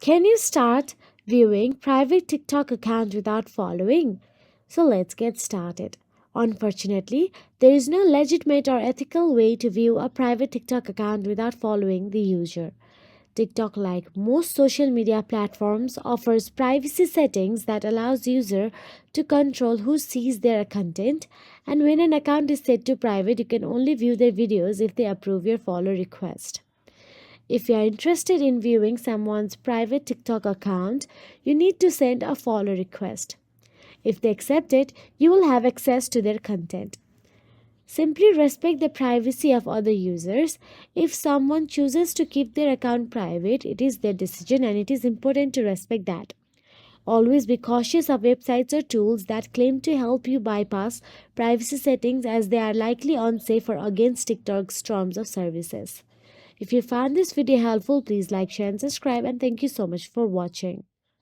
Can you start viewing private TikTok account without following? So let's get started. Unfortunately, there is no legitimate or ethical way to view a private TikTok account without following the user. TikTok, like most social media platforms, offers privacy settings that allows user to control who sees their content, and when an account is set to private, you can only view their videos if they approve your follow request. If you are interested in viewing someone's private TikTok account, you need to send a follow request. If they accept it, you will have access to their content. Simply respect the privacy of other users. If someone chooses to keep their account private, it is their decision and it is important to respect that. Always be cautious of websites or tools that claim to help you bypass privacy settings as they are likely unsafe or against TikTok's terms of services. If you found this video helpful, please like, share, and subscribe. And thank you so much for watching.